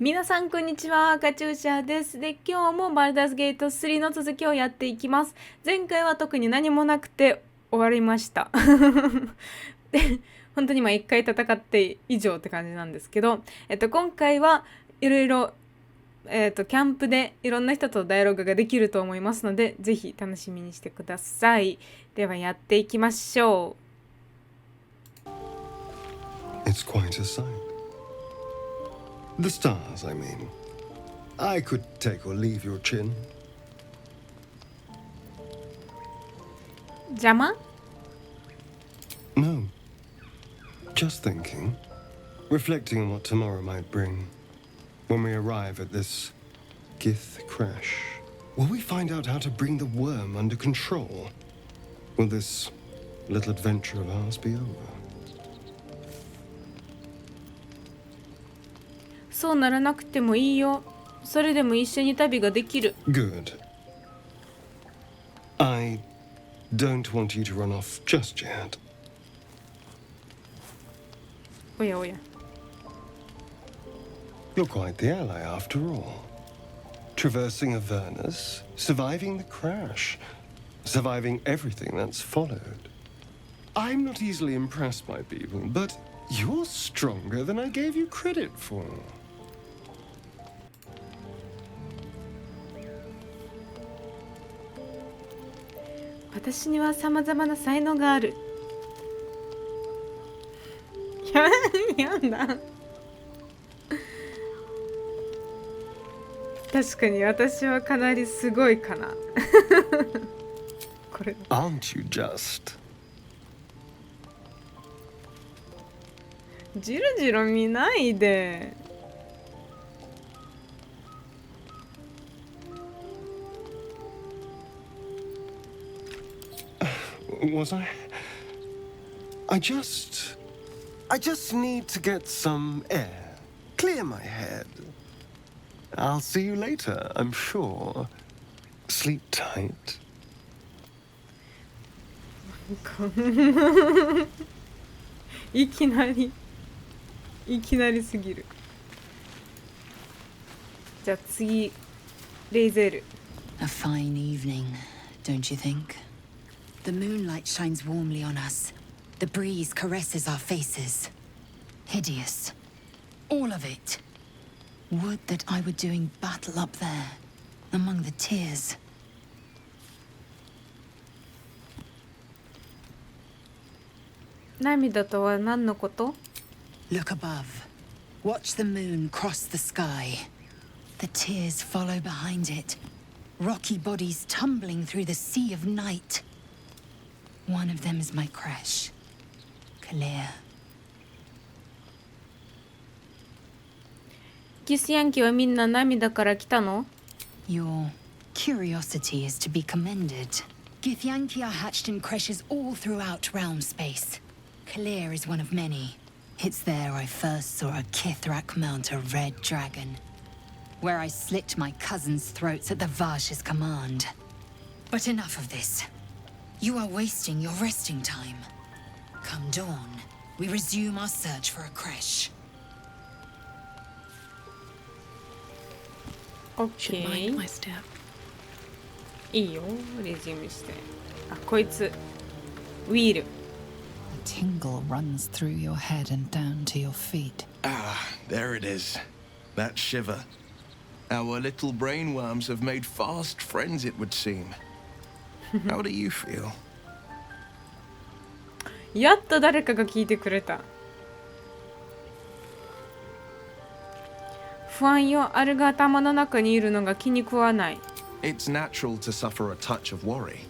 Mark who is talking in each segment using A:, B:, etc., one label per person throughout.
A: 皆さんこんにちは、カチューシャです。で、今日もバルダーズゲート3の続きをやっていきます。前回は特に何もなくて終わりました。で、本当に1回戦って以上って感じなんですけど、今回はいろいろキャンプでいろんな人とダイアログができると思いますので、ぜひ楽しみにしてください。ではやっていきましょう。
B: It's quite a sight. The stars, I mean. I could take or leave your chin.
A: 邪魔？
B: No. Just thinking. Reflecting on what tomorrow might bring. When we arrive at this Gith crash, will we find out how to bring the worm under control? Will this little adventure of ours be over?
A: そうならなくてもいいよ。それでも一緒に旅ができる。
B: Good. I don't want you to run off just yet.
A: おやおや。
B: You're quite the ally after all. Traversing Avernus, surviving the crash, surviving everything that's followed. I'm not easily impressed by people, but you're stronger than I gave you credit for.
A: 私には様々な才能がある。やだ。確かに私はかなりすごいかな。これ。
B: Aren't you just?
A: じろじろ見ないで。
B: Was I? I just need to get some air. Clear my head. I'll see you later, I'm sure. Sleep tight.
A: いきなりすぎる。じゃあ次、レイゼール。
C: A fine evening, don't you think? The moonlight shines warmly on us. The breeze caresses our faces. Hideous. All of it. Would that I were doing battle up there, among the tears.
A: 涙とは何のこと？
C: Look above. Watch the moon cross the sky. The tears follow behind it. Rocky bodies tumbling through the sea of night. One of them is my crash. Clear.
A: ギスヤンキーはみんな涙から来たの？
C: Your curiosity is to be commended. Githyanki are hatched in creches all throughout realm space. Clear is one of many. It's there I first saw a Kithrak mount a red dragon. Where I slit my cousins' throats at the Vash's command. But enough of this. You are wasting your resting time. Come dawn, we resume our search for a creche.
A: オッケー。いいよ、レジュームして。あ、こいつ。ウィール。
D: A tingle runs through your head and down to your feet.
E: Ah, there it is. That shiver. Our little brainworms have made fast friends, it would seem. How do you feel?
A: やっと誰かが聞いてくれた。不安よ、あれが頭の中にいるのが気に食わない。
E: It's natural to suffer a touch of worry,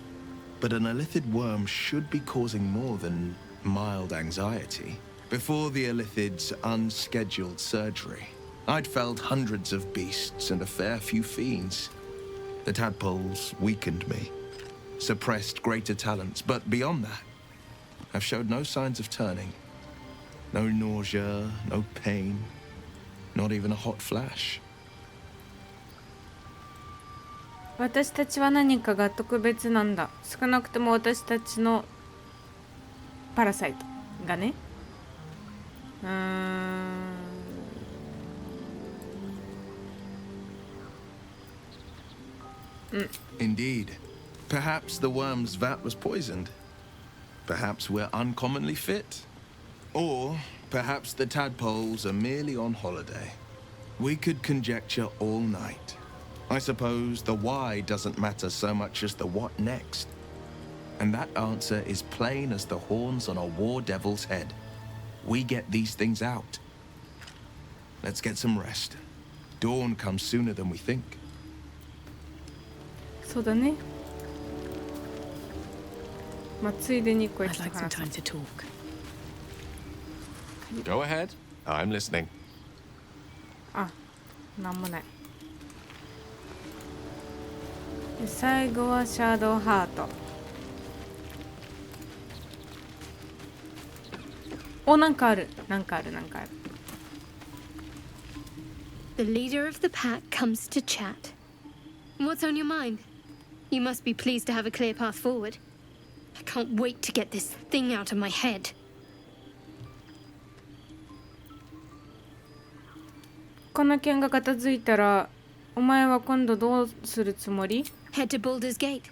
E: but an illithid worm should be causing more than mild anxiety. Before the illithid's unscheduled surgery, I'd felled hundreds of beasts and a fair few fiends. The tadpoles weakened me, suppressed greater talents, but beyond that, I've showed no signs of turning. No nausea, no pain, not even a hot flash.
A: 私たちは何かが特別なんだ。少なくとも私たちのパラサイトがね。
E: Indeed. Perhaps the worm's vat was poisoned. Perhaps we're uncommonly fit. Or perhaps the tadpoles are merely on holiday. We could conjecture all night. I suppose the why doesn't matter so much as the what next. And that answer is plain as the horns on a war devil's head. We get these things out. Let's get some rest. Dawn comes sooner than we think.
A: そうだね。まあついでにこうやっ
D: I'd
A: て
D: like some
A: 話す。
D: time to talk.
F: Go ahead. I'm listening.
A: あ、なんもない。で最後はシャドウハート。お、なんかある。なんかある。
G: The leader of the pack comes to chat. What's on your mind? You must be pleased to have a clear path forward. I can't wait to get this thing out of my head.
A: この件が片付いたら、お前は今度どうするつもり？
G: Head to Baldur's Gate.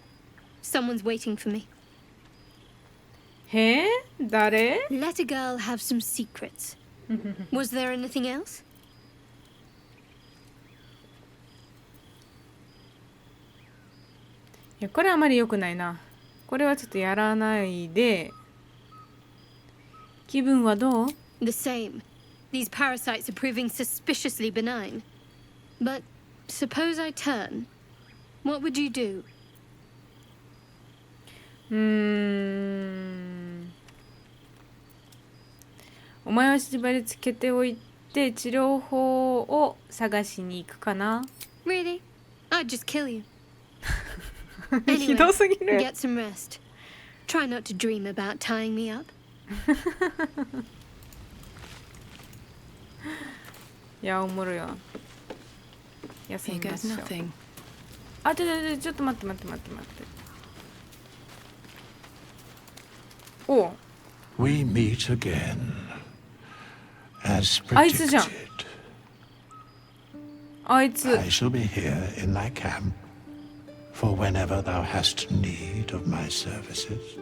G: Someone's waiting for me.
A: へえ、誰？
G: Let a girl have some secrets. Was there anything else?
A: いや、これあまり良くないな。これはちょっとやらないで。気分はどう？
G: The same. These parasites are proving suspiciously benign. But suppose I turn. What would you do?
A: お前は縛り付けておいて治療法を探しに行くかな。
G: Really? I'd just kill you.
A: ひどすぎる。
G: Get some rest. Try not to dream about tying me up.
A: いや、おもろいわ。休
D: Here
A: みま
D: goes
A: しょう。
D: nothing.
A: あ、ちょっと待って。おう。
H: We meet again, as
A: あいつじゃん。
H: predicted.
A: あいつ。
H: I shall be here in thy camp for whenever thou hast need of my services.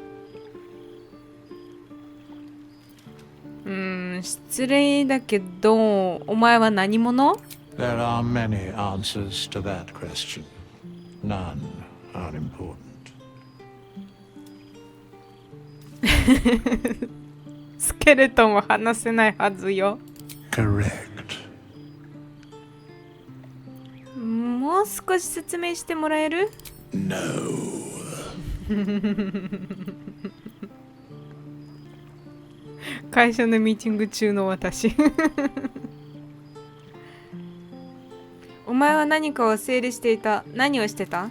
A: 失礼だけど、お前は何者？
H: There are many answers to that question. None are important.
A: スケレトンは話せないはずよ。
H: Correct.
A: もう少し説明してもらえる？
H: No.
A: 会社のミーティング中の私。お前は何かを整理していた。何をしてた？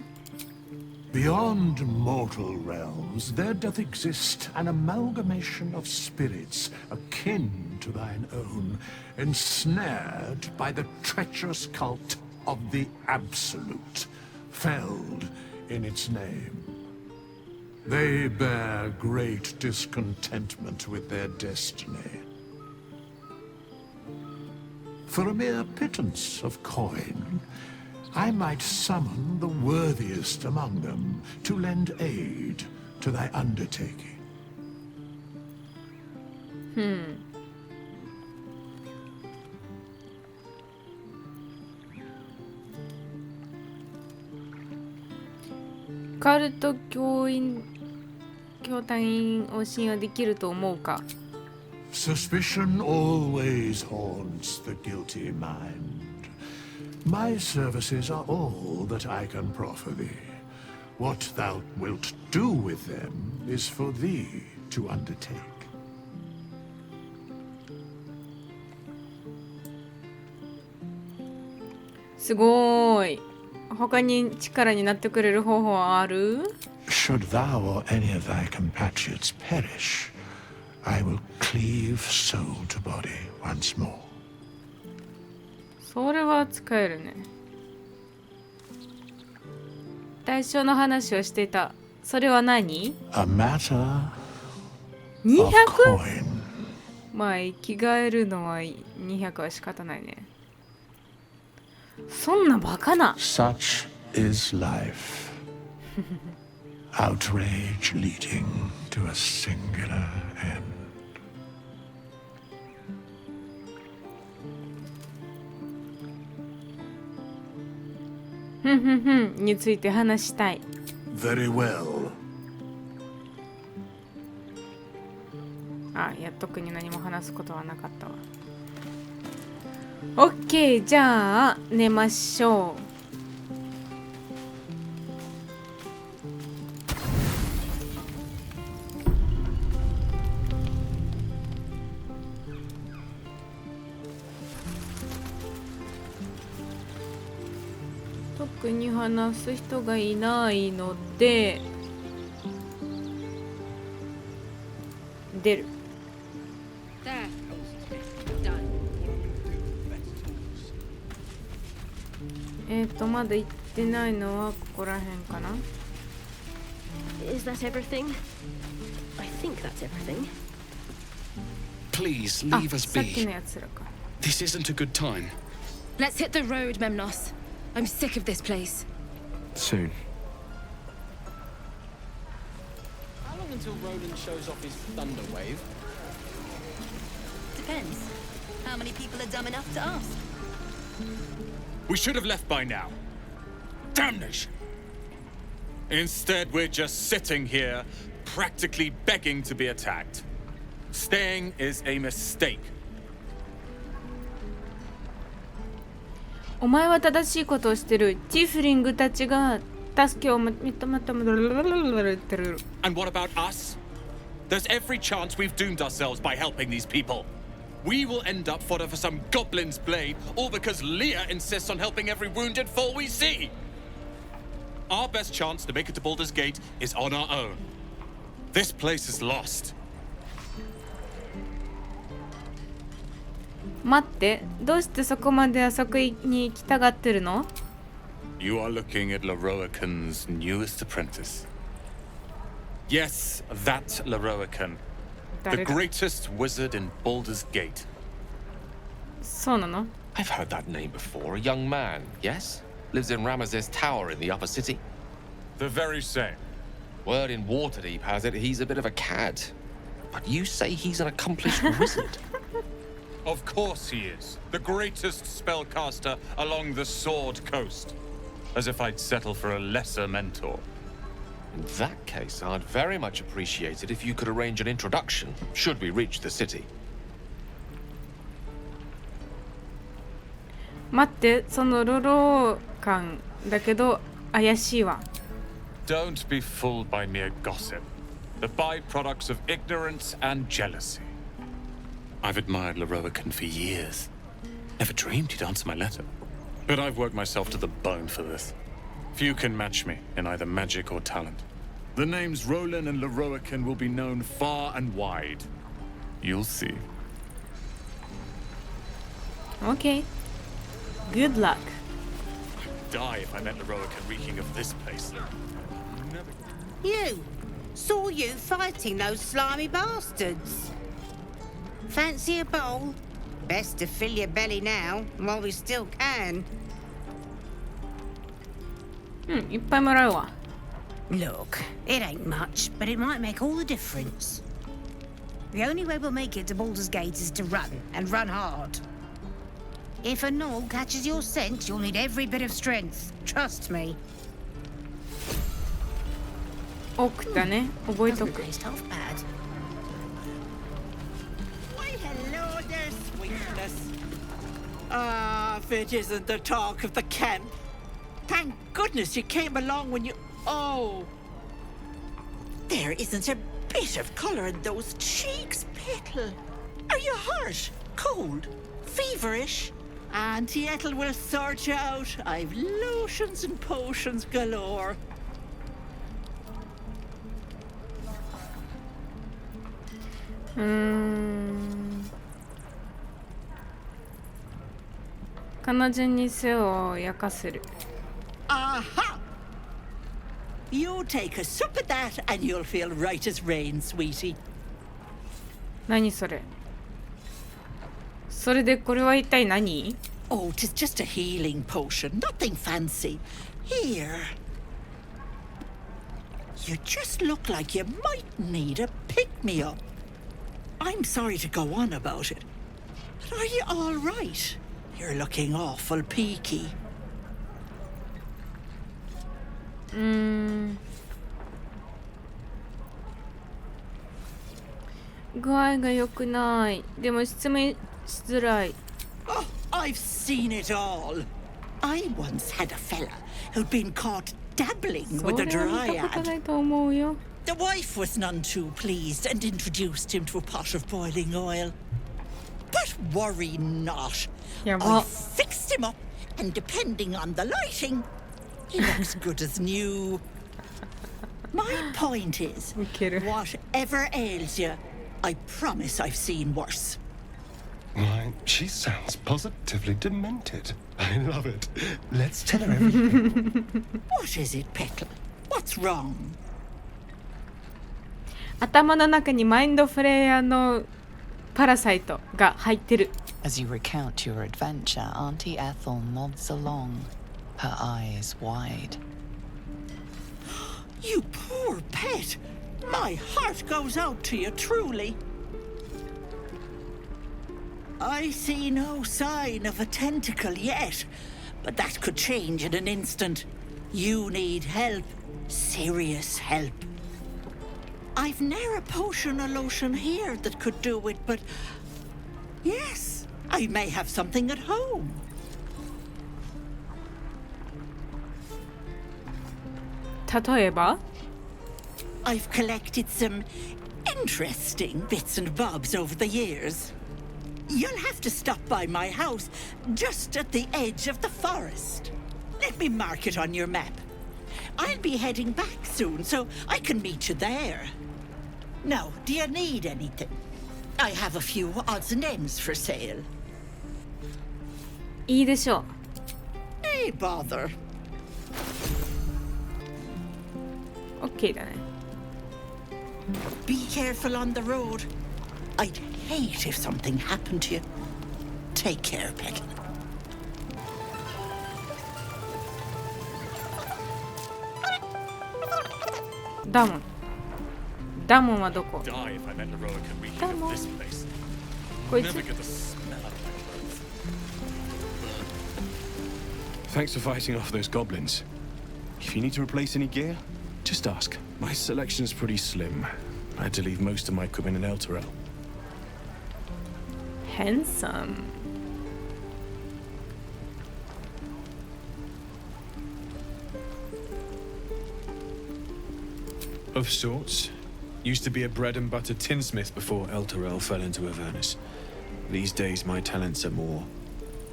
H: Beyond mortal realms, there doth exist an amalgamation of spirits akin to thine own, ensnared by the treacherous cult of the Absolute, felled in its name. They bear great discontentment with their destiny. For a mere pittance of coin, I might summon the worthiest among them to lend aid to thy undertaking. カルト教隊員を信用できると思うか？ Suspicion always haunts the guilty mind. My services are all that I can proffer thee. What thou wilt do with them is for thee to undertake.
A: すごーい。他に力になってくれる方法はある？
H: Should thou or any of thy compatriots perish, I will cleave soul to body once more.
A: それは使えるね。対象の話をしていた。それは何？
H: A matter of
A: 200？
H: coin.
A: まあ生き返るのは200は仕方ないね。そんなバカな。
H: Such is life. Outrage leading to a singular end.
A: ふんふんふんについて話したい。
H: Very well.
A: いや特に何も話すことはなかったわ。オッケー、じゃあ寝ましょう。特に話す人がいないので出る。まだ行ってないのはここら辺かな。
I: Is that everything? I think that's everything.
J: Please
A: あ、
J: leave us
A: さっき
J: be.
A: のやつらか。
J: This isn't a good time.
C: Let's hit the road, Memnos. I'm sick of this place.
J: Soon.
K: How long until Roland shows off his thunder wave?
L: Depends. How many people are dumb enough to ask?
F: We should have left by now. Damnation! Instead, we're just sitting here, practically begging to be attacked. Staying is a mistake.
A: お前は正しいことをしてる。チーフリングたちが助けをまたまたまたってる。
F: And what about us? There's every chance we've doomed ourselves by helping these people. We will end up fodder for some goblin's blade, all because Leah insists on helping every wounded foe we see. Our best chance to make it to Baldur's Gate is on our own. This place is lost.
A: 待って、どうしてそこまであそこに行きたがってるの？
F: You are looking at Leroican's newest apprentice. Yes, that Leroican. The greatest wizard in Baldur's Gate.
A: そうなの？
J: I've heard that name before. A young man, yes? Lives in Ramesses Tower in the upper city.
F: The very same.
J: Word in Waterdeep has it he's a bit of a cad. But you say he's an accomplished wizard.
F: Of course he is. The greatest spellcaster along the Sword Coast. As if I'd settle for a lesser mentor.
J: In that case, I'd very much appreciate it if you could arrange an introduction, should we reach the city.
A: 待って、そのロロ感だけど怪しいわ。
F: Don't be fooled by mere gossip. The byproducts of ignorance and jealousy. I've admired Leroican for years. Never dreamed he'd answer my letter. But I've worked myself to the bone for this. Few can match me in either magic or talent. The names Roland and Leroican will be known far and wide. You'll see.
A: Okay. Good luck.
F: I'd die if I met Leroican reeking of this place.
M: You! Saw you fighting those slimy bastards. Fancy a bowl? Best to fill your belly now, while we still can.
A: いっぱいもらうわ。
M: Look, it ain't much, but it might make all the difference. The only way we'll make it to Baldur's Gate is to run, and run hard. If a gnoll catches your scent, you'll need every bit of strength. Trust me.
A: 送ったね。覚えと
M: Doesn't
A: く。
M: taste half bad.
N: Why, hello there, sweetness. Ah, if it isn't the talk of the camp. Thank goodness you came along when you... Oh! There isn't a bit of colour in those cheeks, Petal. Are you hurt? Cold? Feverish? Auntie Ethel will sort you out. I've lotions and potions galore.
A: Hmm. 彼女に背を焼かせる。
N: Aha! You take a sup of that and you'll feel right as rain, sweetie.
A: 何それ？それでこれは一体何？
N: Oh, 'tis just a healing potion, nothing fancy. Here. You just look like you might need a pick-me-up. I'm sorry to go on about it, but are you all right? You're looking awful peaky.
A: 具合が良くない。でも質問しづらい。
N: Oh, I've seen it all. I once had a fella who'd been caught dabbling
A: そ
N: with
A: れ
N: a
A: は見たことな
N: dryad.
A: いと思うよ。
N: The wife was none too pleased and introduced him to a pot of boiling oil. But worry not.
A: や
N: I
A: ば。
N: fixed him up, and depending on the lighting, he looks good as new. My point is,
A: ウケる。
N: whatever ails you, I promise I've seen worse.
B: Why, she sounds positively demented. I love it. Let's tell her everything.
N: What is it, Petal? What's wrong?
A: 頭の中にマインドフレイヤーのパラサイトが入ってる。
D: As you recount your adventure, Auntie Ethel nods along, her eyes wide.
N: You poor pet. My heart goes out to you, truly. I see no sign of a tentacle yet, but that could change in an instant. You need help. Serious help. I've ne'er a potion or lotion here that could do it, but yes, I may have something at home.
A: 例えば
N: I've collected some interesting bits and bobs over the years. You'll have to stop by my house just at the edge of the forest. Let me mark it on your map. I'll be heading back soon, so I can meet you there. Now, do you need anything? I have a few odds and ends for sale.
A: いいでしょ
N: Hey, bother.
A: う。OK だね。
N: Be careful on the road. I'd hate if something happened to you. Take care, Petal.
A: ダモン。ダモンはどこ
F: Die if I met Laroa can reach
A: Come
F: of this
A: on.
F: place.
A: こい
F: Never
A: つ
F: get the smell out of my clothes.
O: Thanks for fighting off those goblins. If you need to replace any gear, just ask. My selection's pretty slim. I had to leave most of my equipment in Elturel.
A: handsome.
O: Of sorts. Used to be a bread and butter tinsmith before Elturel fell into Avernus. These days my talents are more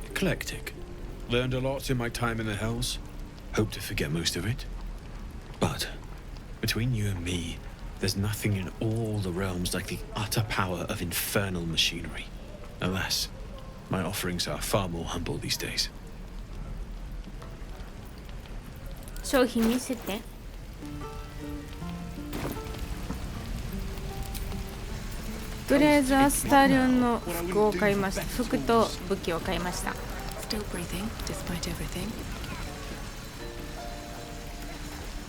O: eclectic. Learned a lot in my time in the Hells. Hope to forget most of it. But between you and me, there's nothing in all the realms like the utter power of infernal machinery. Alas, my offerings are far more humble these days.
A: 商品見せて。とりあえずアスタリオンの服を買いました。服と武器を買いました。
D: Still breathing, despite everything.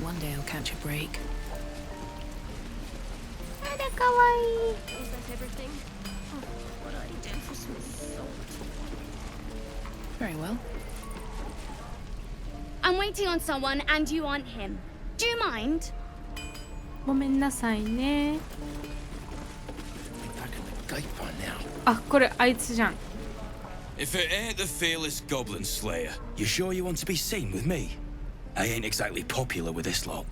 D: One day I'll catch a break.
A: あら、かわいい。
I: Is that everything? Oh, what I do for some salt.
D: Very well.
G: I'm waiting on someone and you aren't him. Do you mind?
A: ごめんなさいね。
J: Gate by now.
A: あ、これあいつじゃん。
P: If it ain't the fearless goblin slayer, you sure you want to be seen with me? I ain't exactly popular with this lot.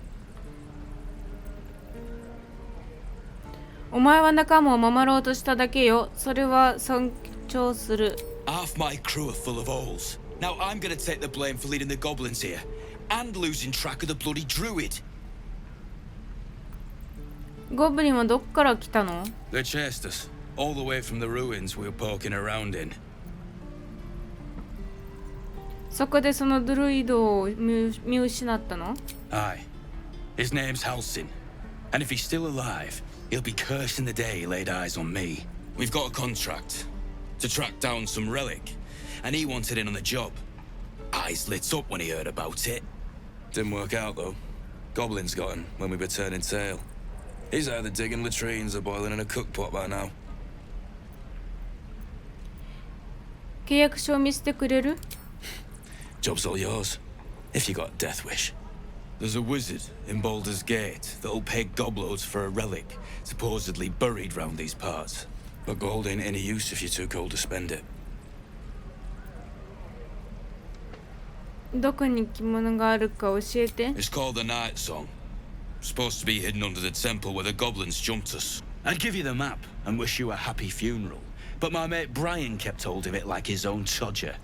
A: お前は仲間を守ろうとしただけよ。それは尊重する。
P: Half my crew are full of holes. Now I'm gonna take the blame for leading the goblins here, and losing track of the bloody druid.
A: ゴブリンはどっから来たの？
P: They chased us, all the way from the ruins we were poking around in.
A: そこでそのドルイドを見失ったの？
P: Aye. His name's Halsin. And if he's still alive, he'll be cursing the day he laid eyes on me. We've got a contract to track down some relic. and he wanted in on the job. Eyes lit up when he heard about it.
Q: Didn't work out, though. Goblins got him when we were turning tail. He's either digging latrines or boiling in a cookpot by now.
A: 契約書を見せてくれる？
P: Job's all yours, if you got a death wish. There's a wizard in Baldur's Gate that'll pay gobloads for a relic, supposedly buried round these parts.
Q: But gold ain't any use if you're too cold to spend it.
A: どこに着物があるか教えて。
P: It's called the Night Song. Supposed to be hidden under the temple where the goblins jumped us. I'd give you the map and wish you a happy funeral, but my mate Brian kept hold of it like his own todger.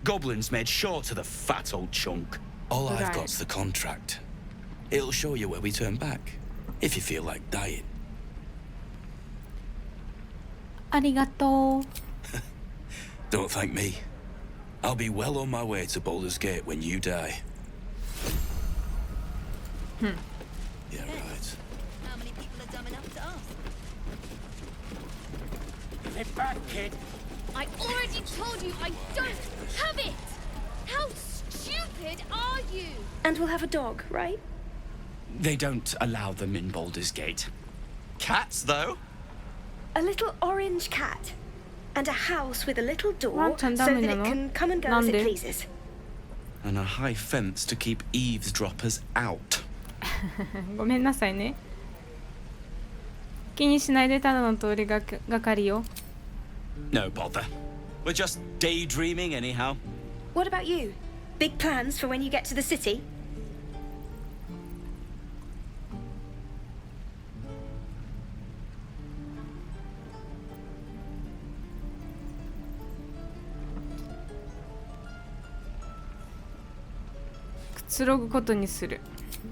P: Goblins made sure to the fat old chunk. All I've got's the contract. It'll show you where we turn back, if you feel like dying.
A: ありがとう。
P: Don't thank me. I'll be well on my way to Baldur's Gate when you die. Yeah, right.
L: How many people are dumb enough to ask?
N: Give it back, kid.
I: I already told you I don't have it! How stupid are you?
R: And we'll have a dog, right?
S: They don't allow them in Baldur's Gate. Cats, though?
R: A little orange cat. And a house with a little door so
A: that
R: it can come and go as it pleases.
S: And a high fence to keep eavesdroppers out.
A: ごめんなさいね。気にしないでただの通りがかりよ。
S: No bother. We're just daydreaming anyhow.
R: What about you? Big plans for when you get to the city?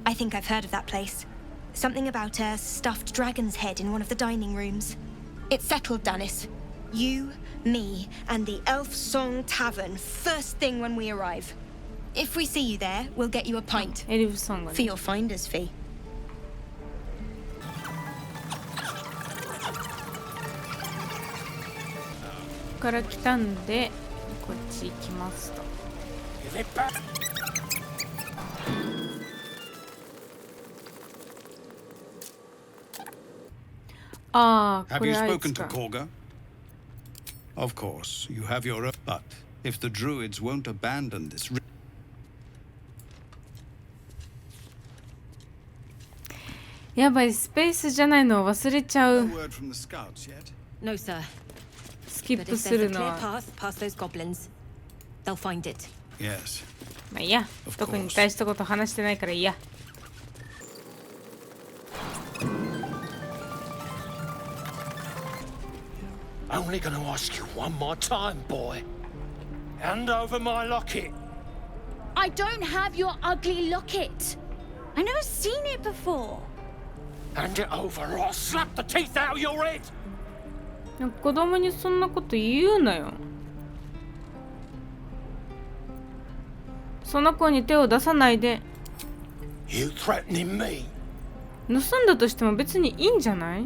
R: I think I've heard of that place. Something about a stuffed dragon's head in one of the dining rooms. It's settled, Dennis. You, me, and the Elf Song Tavern first thing when we arrive. If we see you there, we'll get you a pint. For your finder's fee. から来たんでこっち行きますと。ああ、こ
H: Have you
A: れあい
H: spoken
A: つ
H: to
A: か。
H: Korga? Of course, you have your own. But if the druids won't abandon this.
A: やばい、スペースじゃないのを忘れちゃう。
H: No word from the scouts yet?
T: No, sir.
A: スキッ
T: But
A: プ
T: if
A: す
T: there's
A: る
T: a
A: の
T: clear
A: は。
T: path past those goblins, they'll find it.
H: Yes.
A: まあいいや、特に大したこと話してないからいいや。
N: Only gonna ask you one more time, boy. Hand over my locket.
I: I don't have your ugly locket. I've never seen it before.
N: Hand it over or I'll slap the teeth out of your head.
A: 子供にそんなこと言うなよ。その子に手を出さないで。
N: You threatening me?
A: 盗んだとしても別にいいんじゃない？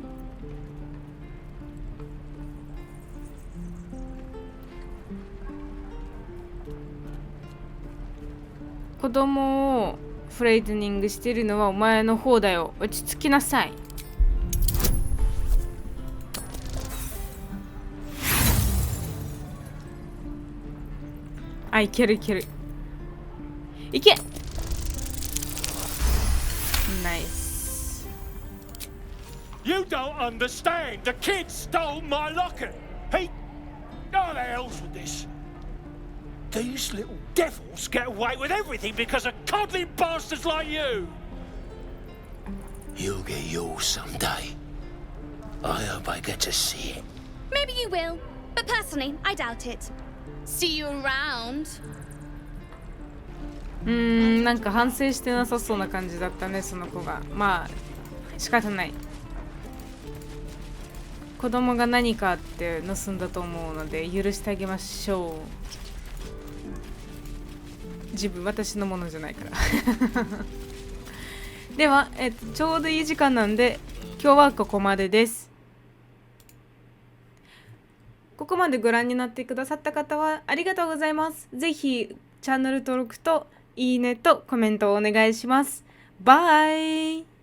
A: 子供をフレイトニングしてるのはお前の方だよ。落ち着きなさい。あ、いけるいける。いけ！ナイス。
N: You don't understand. The kid stole my locket. He... Oh, the hell's with this? These little devils get away with everything because of coddling bastards like you. You'll get yours someday. I hope I get to see it.
I: Maybe you will, but personally, I doubt it. See you around.
A: なんか反省してなさそうな感じだったね、その子が。まあ仕方ない。子供が何かあって盗んだと思うので許してあげましょう。私のものじゃないからでは、ちょうどいい時間なんで今日はここまでです。こここまでご覧になってくださった方はありがとうございます。ぜひチャンネル登録といいねとコメントをお願いします。バイ。